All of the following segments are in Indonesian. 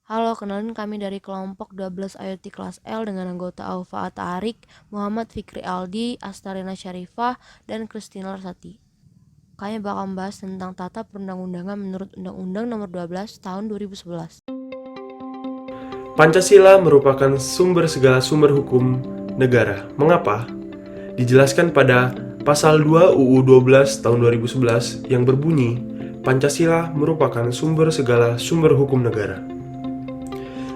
Halo, kenalin kami dari kelompok 12 IoT kelas L dengan anggota Aufa Atarik, Muhammad Fikri Aldi, Astarina Syarifah, dan Christina Larsati. Kami bakal membahas tentang tata perundang-undangan menurut Undang-Undang Nomor 12 Tahun 2011. Pancasila merupakan sumber segala sumber hukum negara. Mengapa? Dijelaskan pada Pasal 2 UU 12 tahun 2011 yang berbunyi, Pancasila merupakan sumber segala sumber hukum negara.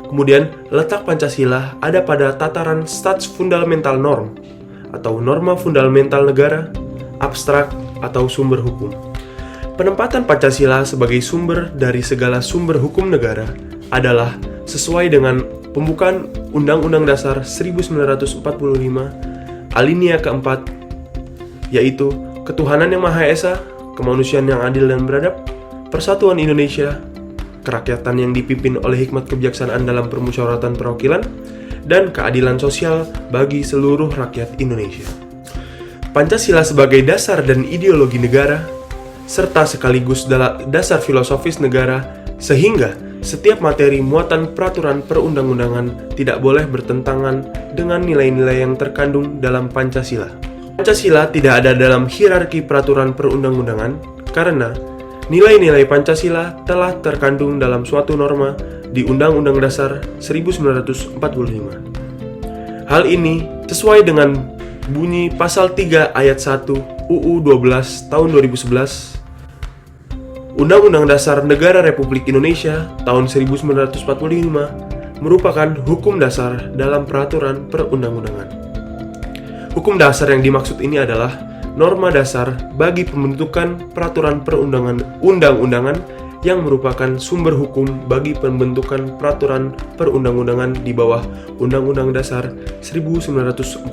Kemudian, letak Pancasila ada pada tataran Stats Fundamental Norm atau norma fundamental negara, abstrak atau sumber hukum. Penempatan Pancasila sebagai sumber dari segala sumber hukum negara adalah sesuai dengan pembukaan Undang-Undang Dasar 1945 alinea keempat, yaitu ketuhanan yang Maha Esa, kemanusiaan yang adil dan beradab, persatuan Indonesia, kerakyatan yang dipimpin oleh hikmat kebijaksanaan dalam permusyawaratan perwakilan, dan keadilan sosial bagi seluruh rakyat Indonesia. Pancasila sebagai dasar dan ideologi negara, serta sekaligus dasar filosofis negara, sehingga setiap materi muatan peraturan perundang-undangan tidak boleh bertentangan dengan nilai-nilai yang terkandung dalam Pancasila. Pancasila tidak ada dalam hierarki peraturan perundang-undangan karena nilai-nilai Pancasila telah terkandung dalam suatu norma di Undang-Undang Dasar 1945. Hal ini sesuai dengan bunyi Pasal 3 Ayat 1 UU 12 tahun 2011, Undang-Undang Dasar Negara Republik Indonesia tahun 1945 merupakan hukum dasar dalam peraturan perundang-undangan. Hukum dasar yang dimaksud ini adalah norma dasar bagi pembentukan peraturan perundang-undangan yang merupakan sumber hukum bagi pembentukan peraturan perundang-undangan di bawah Undang-Undang Dasar 1945.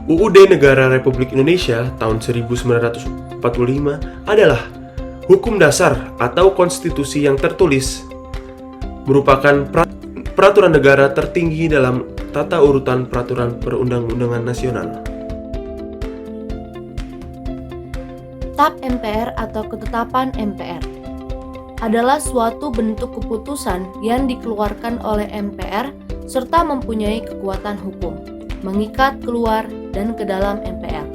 UUD Negara Republik Indonesia tahun 1945 adalah hukum dasar atau konstitusi yang tertulis, merupakan peraturan negara tertinggi dalam tata urutan peraturan perundang-undangan nasional. TAP MPR atau Ketetapan MPR adalah suatu bentuk keputusan yang dikeluarkan oleh MPR serta mempunyai kekuatan hukum, mengikat keluar dan ke dalam MPR.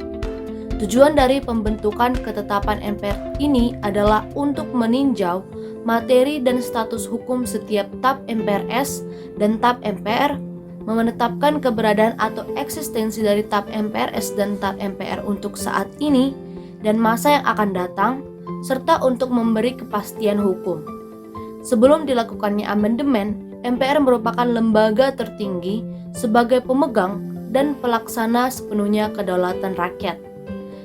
Tujuan dari pembentukan ketetapan MPR ini adalah untuk meninjau materi dan status hukum setiap TAP MPRS dan TAP MPR, menetapkan keberadaan atau eksistensi dari TAP MPRS dan TAP MPR untuk saat ini dan masa yang akan datang, serta untuk memberi kepastian hukum. Sebelum dilakukannya amandemen, MPR merupakan lembaga tertinggi sebagai pemegang dan pelaksana sepenuhnya kedaulatan rakyat.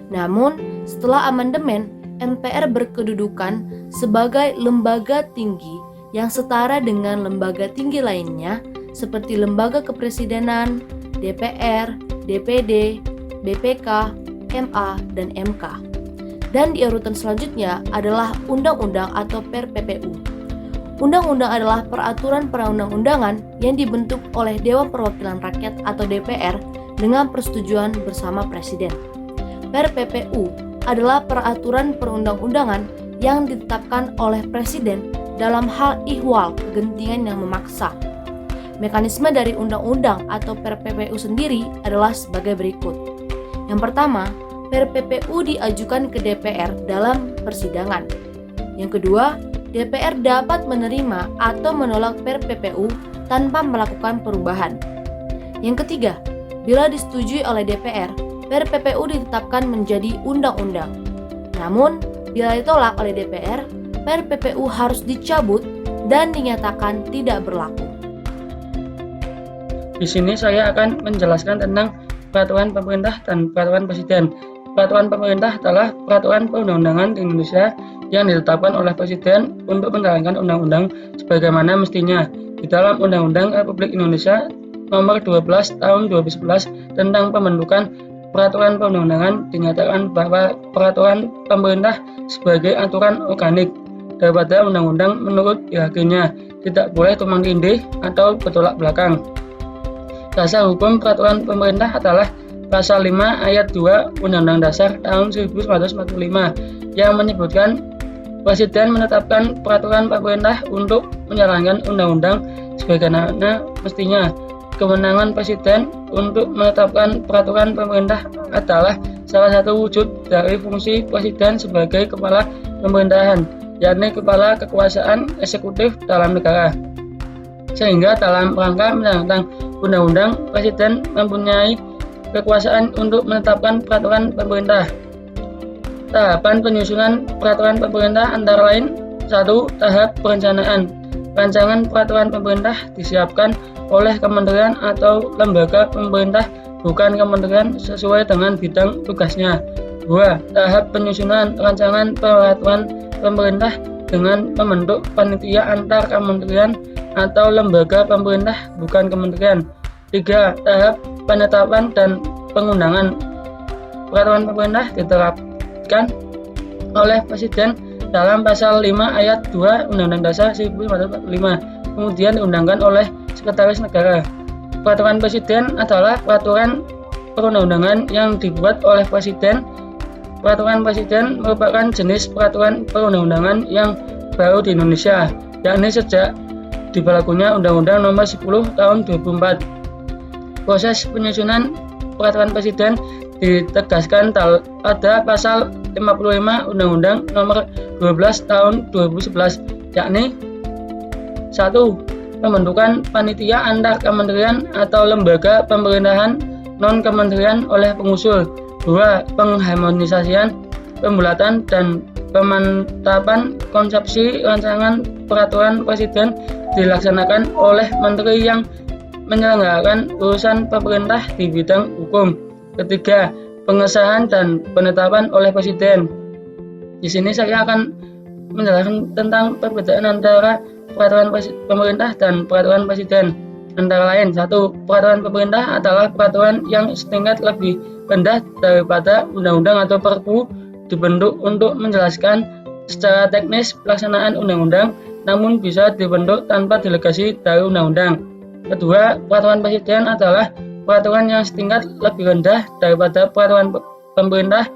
Namun, setelah amandemen, MPR berkedudukan sebagai lembaga tinggi yang setara dengan lembaga tinggi lainnya seperti lembaga kepresidenan, DPR, DPD, BPK, MA, dan MK. Dan di urutan selanjutnya adalah undang-undang atau PER-PPU. Undang-undang adalah peraturan perundang-undangan yang dibentuk oleh Dewan Perwakilan Rakyat atau DPR dengan persetujuan bersama Presiden. PER-PPU adalah peraturan perundang-undangan yang ditetapkan oleh Presiden dalam hal ihwal kegentingan yang memaksa. Mekanisme dari undang-undang atau PER-PPU sendiri adalah sebagai berikut. Yang pertama, PER-PPU diajukan ke DPR dalam persidangan. Yang kedua, DPR dapat menerima atau menolak PER-PPU tanpa melakukan perubahan. Yang ketiga, bila disetujui oleh DPR, PER-PPU ditetapkan menjadi undang-undang. Namun, bila ditolak oleh DPR, PER-PPU harus dicabut dan dinyatakan tidak berlaku. Di sini saya akan menjelaskan tentang peraturan pemerintah dan peraturan presiden. Peraturan pemerintah adalah peraturan perundang-undangan di Indonesia yang ditetapkan oleh Presiden untuk menjalankan undang-undang sebagaimana mestinya. Di dalam Undang-Undang Republik Indonesia Nomor 12 Tahun 2011 tentang pembentukan peraturan perundang-undangan dinyatakan bahwa peraturan pemerintah sebagai aturan organik daripada undang-undang menurut hierarkinya, tidak boleh tumpang tindih atau bertolak belakang. Dasar hukum peraturan pemerintah adalah Pasal 5 Ayat 2 Undang-Undang Dasar tahun 1945 yang menyebutkan Presiden menetapkan peraturan pemerintah untuk menjalankan undang-undang sebagaimana mestinya. Kewenangan Presiden untuk menetapkan peraturan pemerintah adalah salah satu wujud dari fungsi Presiden sebagai kepala pemerintahan, yakni kepala kekuasaan eksekutif dalam negara. Sehingga dalam rangka menjalankan undang-undang, Presiden mempunyai kekuasaan untuk menetapkan peraturan pemerintah. Tahapan penyusunan peraturan pemerintah antara lain: 1. Tahap perencanaan. Rancangan peraturan pemerintah disiapkan oleh kementerian atau lembaga pemerintah, bukan kementerian, sesuai dengan bidang tugasnya. 2. Tahap penyusunan rancangan peraturan pemerintah dengan membentuk panitia antar kementerian atau lembaga pemerintah, bukan kementerian. 3. Tahap penetapan dan pengundangan. Peraturan pemerintah diterapkan oleh Presiden dalam pasal 5 ayat 2 Undang-Undang Dasar 1945, kemudian diundangkan oleh Sekretaris Negara. Peraturan Presiden adalah peraturan perundang-undangan yang dibuat oleh Presiden. Peraturan Presiden merupakan jenis peraturan perundang-undangan yang baru di Indonesia, yakni sejak diberlakunya Undang-Undang Nomor 10 Tahun 2004. Proses penyusunan peraturan Presiden ditegaskan pada pasal 55 Undang-Undang Nomor 12 Tahun 2011, yakni 1. Pembentukan panitia antar kementerian atau lembaga pemerintahan non-kementerian oleh pengusul. 2. Pengharmonisasian, pembulatan, dan pemantapan konsepsi rancangan peraturan Presiden dilaksanakan oleh menteri yang menyelenggarakan urusan pemerintah di bidang hukum. Ketiga, pengesahan dan penetapan oleh Presiden. Di sini saya akan menjelaskan tentang perbedaan antara peraturan pemerintah dan peraturan Presiden. Antara lain: 1. Peraturan pemerintah adalah peraturan yang setingkat lebih rendah daripada undang-undang atau perpu, dibentuk untuk menjelaskan secara teknis pelaksanaan undang-undang, namun bisa dibentuk tanpa delegasi dari undang-undang. Kedua, peraturan Presiden adalah peraturan yang setingkat lebih rendah daripada peraturan pemerintah,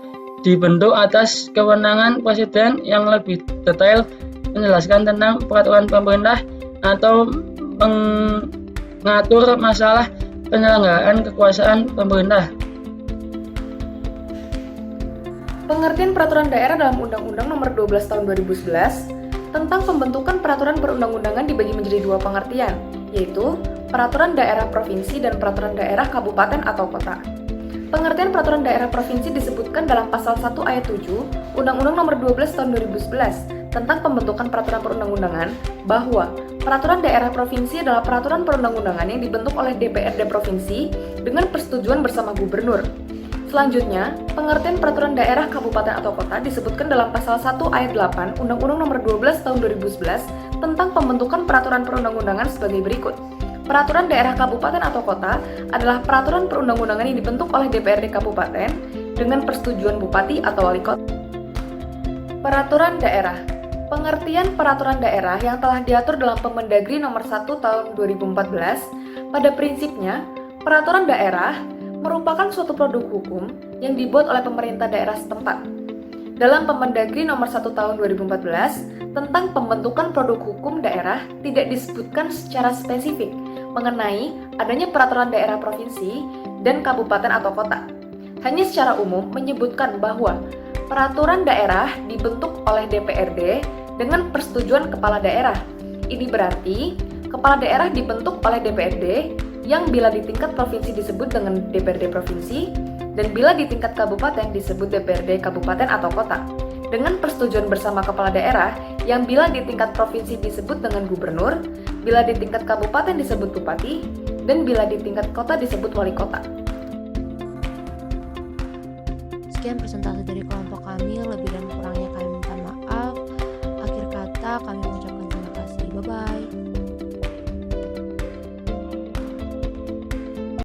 dibentuk atas kewenangan Presiden yang lebih detail, menjelaskan tentang peraturan pemerintah atau mengatur masalah penyelenggaraan kekuasaan pemerintah. Pengertian peraturan daerah dalam Undang-Undang Nomor 12 Tahun 2011 tentang pembentukan peraturan perundang-undangan dibagi menjadi dua pengertian, yaitu peraturan daerah provinsi dan peraturan daerah kabupaten atau kota. Pengertian peraturan daerah provinsi disebutkan dalam pasal 1 ayat 7 Undang-Undang Nomor 12 Tahun 2011 tentang pembentukan peraturan perundang-undangan bahwa peraturan daerah provinsi adalah peraturan perundang-undangan yang dibentuk oleh DPRD provinsi dengan persetujuan bersama gubernur. Selanjutnya, pengertian peraturan daerah kabupaten atau kota disebutkan dalam pasal 1 ayat 8 Undang-Undang Nomor 12 Tahun 2011 tentang pembentukan peraturan perundang-undangan sebagai berikut. Peraturan daerah kabupaten atau kota adalah peraturan perundang-undangan yang dibentuk oleh DPRD kabupaten dengan persetujuan bupati atau wali kota. Peraturan daerah. Pengertian peraturan daerah yang telah diatur dalam Permendagri Nomor 1 Tahun 2014, pada prinsipnya, peraturan daerah merupakan suatu produk hukum yang dibuat oleh pemerintah daerah setempat. Dalam Permendagri Nomor 1 Tahun 2014 tentang pembentukan produk hukum daerah tidak disebutkan secara spesifik mengenai adanya peraturan daerah provinsi dan kabupaten atau kota. Hanya secara umum menyebutkan bahwa peraturan daerah dibentuk oleh DPRD dengan persetujuan kepala daerah. Ini berarti kepala daerah dibentuk oleh DPRD yang bila di tingkat provinsi disebut dengan DPRD provinsi dan bila di tingkat kabupaten disebut DPRD kabupaten atau kota. Dengan persetujuan bersama kepala daerah yang bila di tingkat provinsi disebut dengan gubernur, bila di tingkat kabupaten disebut bupati, dan bila di tingkat kota disebut wali kota. Sekian presentasi dari kelompok kami, lebih dan kurang